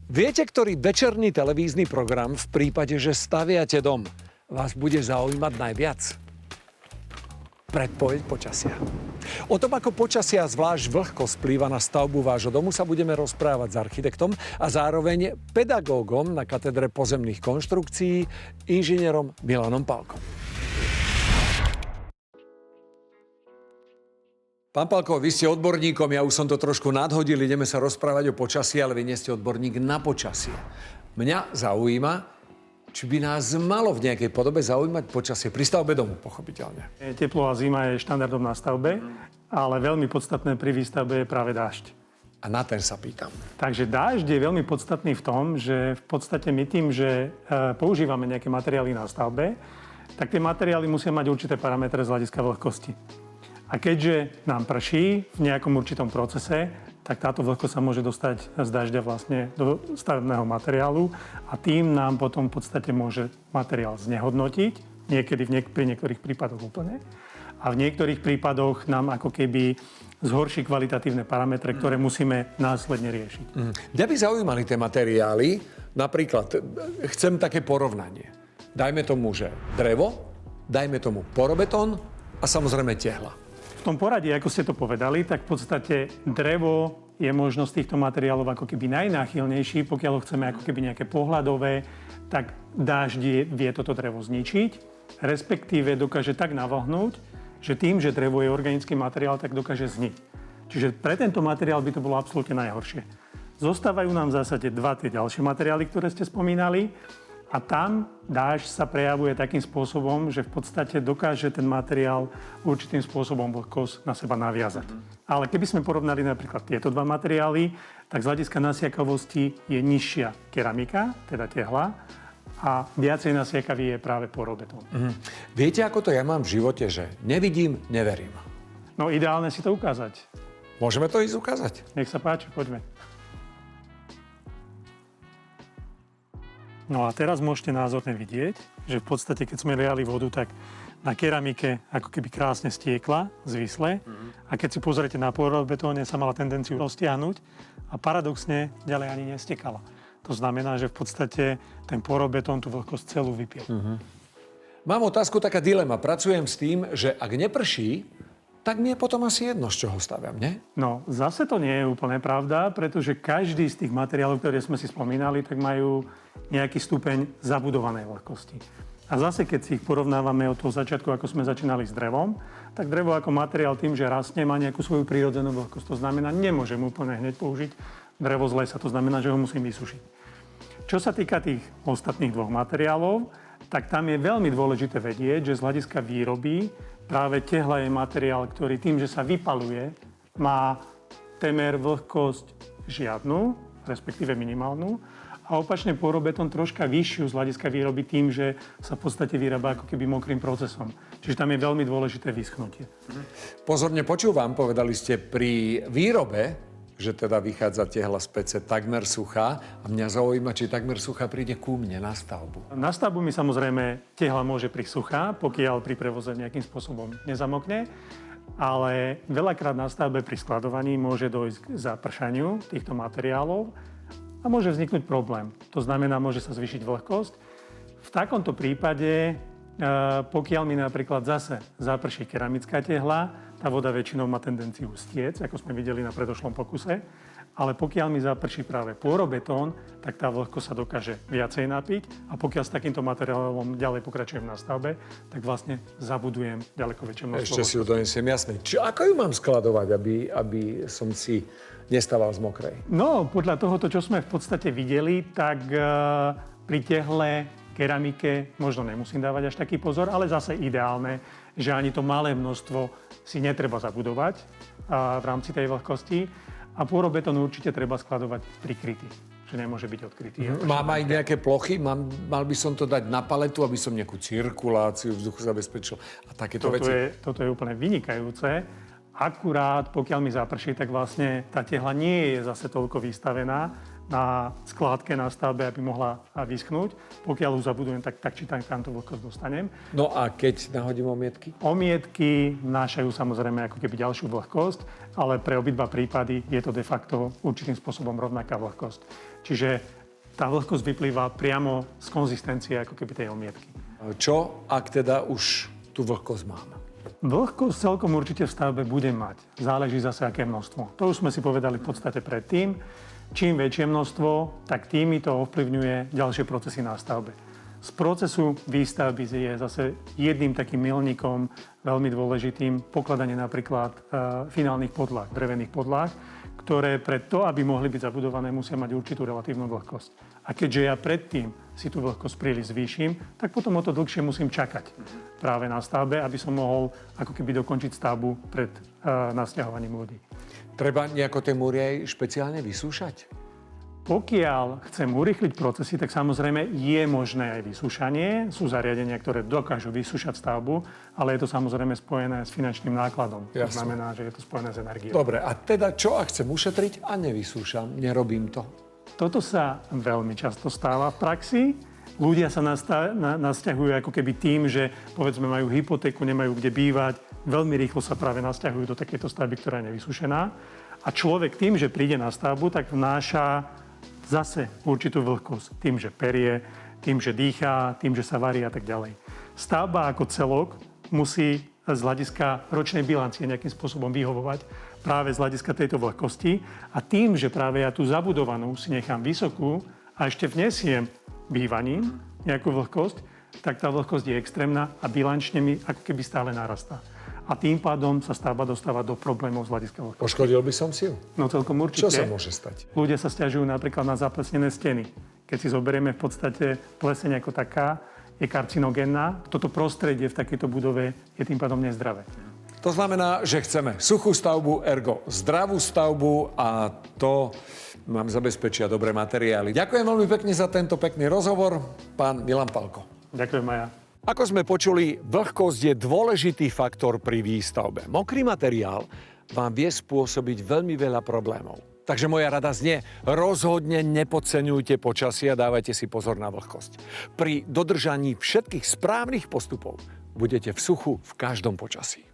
Viete, ktorý večerný televízny program v prípade, že staviate dom, vás bude zaujímať najviac? Predpoveď počasia. O tom, ako počasia zvlášť vlhko splýva na stavbu vášho domu, sa budeme rozprávať s architektom a zároveň pedagógom na katedre pozemných konštrukcií, inžinierom Milanom Pálkom. Pán Pálko, vy ste odborníkom, ja už som to trošku nadhodil, ideme sa rozprávať o počasí, ale vy nie ste odborník na počasie. Mňa zaujíma, či by nás malo v nejakej podobe zaujímať počasie pri stavbe domu, pochopiteľne. Teplo a zima je štandardom na stavbe, ale veľmi podstatné pri výstavbe je práve dážď. A na ten sa pýtam. Takže dážď je veľmi podstatný v tom, že v podstate my tým, že používame nejaké materiály na stavbe, tak tie materiály musia mať určité parametre z hľadiska vlhkosti. A keďže nám prší v nejakom určitom procese, tak táto vlhkosť sa môže dostať z dažďa vlastne do stavebného materiálu a tým nám potom v podstate môže materiál znehodnotiť, niekedy pri niektorých prípadoch úplne. A v niektorých prípadoch nám ako keby zhorší kvalitatívne parametre, ktoré musíme následne riešiť. Mňa by zaujímali tie materiály, napríklad chcem také porovnanie. Dajme tomu, že drevo, dajme tomu porobetón a samozrejme tehla. V tom poradí, ako ste to povedali, tak v podstate drevo je možno z týchto materiálov ako keby najnáchylnejší, pokiaľ ho chceme ako keby nejaké pohľadové, tak dážď vie toto drevo zničiť, respektíve dokáže tak navlhnúť, že tým, že drevo je organický materiál, tak dokáže zniť. Čiže pre tento materiál by to bolo absolútne najhoršie. Zostávajú nám v zásade dva tie ďalšie materiály, ktoré ste spomínali. A tam dážď sa prejavuje takým spôsobom, že v podstate dokáže ten materiál určitým spôsobom vlhkosť na seba naviazať. Ale keby sme porovnali napríklad tieto dva materiály, tak z hľadiska nasiakavosti je nižšia keramika, teda tehla, a viacej nasiakavý je práve porobetón. Viete, ako to ja mám v živote, že nevidím, neverím. No ideálne si to ukázať. Môžeme to ísť ukázať? Nech sa páči, poďme. No a teraz môžete názorne vidieť, že v podstate, keď sme liali vodu, tak na keramike ako keby krásne stiekla, zvisle. A keď si pozriete na porobetóne, sa mala tendenciu roztiahnuť a paradoxne ďalej ani nestekala. To znamená, že v podstate ten porobetón tú vlhkosť celú vypije. Mám otázku, taká dilema. Pracujem s tým, že ak neprší, tak mi je potom asi jedno, z čoho staviam, nie? No, zase to nie je úplne pravda, pretože každý z tých materiálov, ktoré sme si spomínali, tak majú nejaký stupeň zabudovanej vlhkosti. A zase, keď si ich porovnávame od toho začiatku, ako sme začínali s drevom, tak drevo ako materiál tým, že rastne, má nejakú svoju prírodzenú vlhkosť. To znamená, nemôžem úplne hneď použiť drevo z lesa. To znamená, že ho musím vysušiť. Čo sa týka tých ostatných dvoch materiálov, tak tam je veľmi dôležité vedieť, že z hľadiska výroby práve tehla je materiál, ktorý tým, že sa vypaluje, má témer vlhkosť žiadnu, respektíve minimálnu, a opačne porobetón troška vyššiu z hľadiska výroby tým, že sa v podstate vyrába ako keby mokrým procesom. Čiže tam je veľmi dôležité vyschnutie. Pozorne počúvam, povedali ste pri výrobe, že teda vychádza tehla z pece takmer suchá a mňa zaujíma, či takmer suchá príde ku mne na stavbu. Na stavbu mi samozrejme tehla môže prísť suchá, pokiaľ pri prevoze nejakým spôsobom nezamokne, ale veľakrát na stavbe pri skladovaní môže dojsť k zapršaniu týchto materiálov a môže vzniknúť problém. To znamená, môže sa zvýšiť vlhkosť. V takomto prípade, pokiaľ mi napríklad zase zaprší keramická tehla, tá voda väčšinou má tendenciu stiec, ako sme videli na predošlom pokuse, ale pokiaľ mi zaprší práve porobetón, tak tá vlhkosť sa dokáže viacej napiť a pokiaľ s takýmto materiálom ďalej pokračujem na stavbe, tak vlastne zabudujem ďaleko väčšie množstvo. Ešte si ju donesiem, jasne. Ako ju mám skladovať, aby som si nestával z mokrej? No, podľa tohoto, čo sme v podstate videli, tak pri tehle keramike možno nemusím dávať až taký pozor, ale zase ideálne, že ani to malé množstvo si netreba zabudovať v rámci tej vlhkosti. A porobetón určite treba skladovať prikrytý, že nemôže byť odkrytý. Mám aj nejaké plochy? Mal by som to dať na paletu, aby som nejakú cirkuláciu vzduchu zabezpečil a takéto veci? Toto je úplne vynikajúce. Akurát, pokiaľ mi zaprší, tak vlastne tá tehla nie je zase toľko vystavená na skládke na stavbe, aby mohla vyschnúť. Pokiaľ ju zabudujem, tak či tam tú vlhkosť dostanem. No a keď nahodím omietky? Omietky vnášajú samozrejme ako keby ďalšiu vlhkosť, ale pre obidva prípady je to de facto určitým spôsobom rovnaká vlhkosť. Čiže tá vlhkosť vyplýva priamo z konzistencie ako keby tej omietky. Čo, ak teda už tú vlhkosť mám? Vlhkosť celkom určite v stavbe bude mať. Záleží zase, aké množstvo. To už sme si povedali v podstate predtým. Čím väčšie množstvo, tak tým to ovplyvňuje ďalšie procesy na stavbe. Z procesu výstavby je zase jedným takým milníkom veľmi dôležitým pokladanie napríklad finálnych podlah, drevených podlah, ktoré pre to, aby mohli byť zabudované, musia mať určitú relatívnu vlhkosť. A keďže ja predtým si tú vlhkosť príliš zvýšim, tak potom o to dlhšie musím čakať práve na stavbe, aby som mohol ako keby dokončiť stavbu pred nasťahovaním ľudí. Treba nejako tie múry aj špeciálne vysúšať? Pokiaľ chcem urýchliť procesy, tak samozrejme je možné aj vysúšanie. Sú zariadenia, ktoré dokážu vysúšať stavbu, ale je to samozrejme spojené s finančným nákladom. Jasne. To znamená, že je to spojené s energiou. Dobre, a teda čo, ak chcem ušetriť a nevysúšam, nerobím to? Toto sa veľmi často stáva v praxi. Ľudia sa nasťahujú ako keby tým, že povedzme majú hypotéku, nemajú kde bývať. Veľmi rýchlo sa práve nasťahujú do takejto stavby, ktorá je nevysušená. A človek tým, že príde na stavbu, tak vnáša zase určitú vlhkosť. Tým, že perie, tým, že dýchá, tým, že sa varí a tak ďalej. Stavba ako celok musí z hľadiska ročnej bilancie nejakým spôsobom vyhovovať práve z hľadiska tejto vlhkosti. A tým, že práve ja tú zabudovanú si nechám vysokú a ešte vnesiem bývaním nejakú vlhkosť, tak tá vlhkosť je extrémna a bilančne mi ako keby stále narastá. A tým pádom sa stavba dostáva do problémov z hľadiska vlhkosti. Poškodil by som si ju? No celkom určite. Čo sa môže stať? Ľudia sa sťažujú napríklad na zaplesnené steny. Keď si zoberieme v podstate pleseň ako taká, je karcinogénna. Toto prostredie v takejto budove je tým pádom nezdravé. To znamená, že chceme suchú stavbu, ergo zdravú stavbu a to nám zabezpečia dobré materiály. Ďakujem veľmi pekne za tento pekný rozhovor, pán Milan Palko. Ďakujem, Maja. Ako sme počuli, vlhkosť je dôležitý faktor pri výstavbe. Mokrý materiál vám vie spôsobiť veľmi veľa problémov. Takže moja rada znie, rozhodne nepodceňujte počasie a dávajte si pozor na vlhkosť. Pri dodržaní všetkých správnych postupov budete v suchu v každom počasí.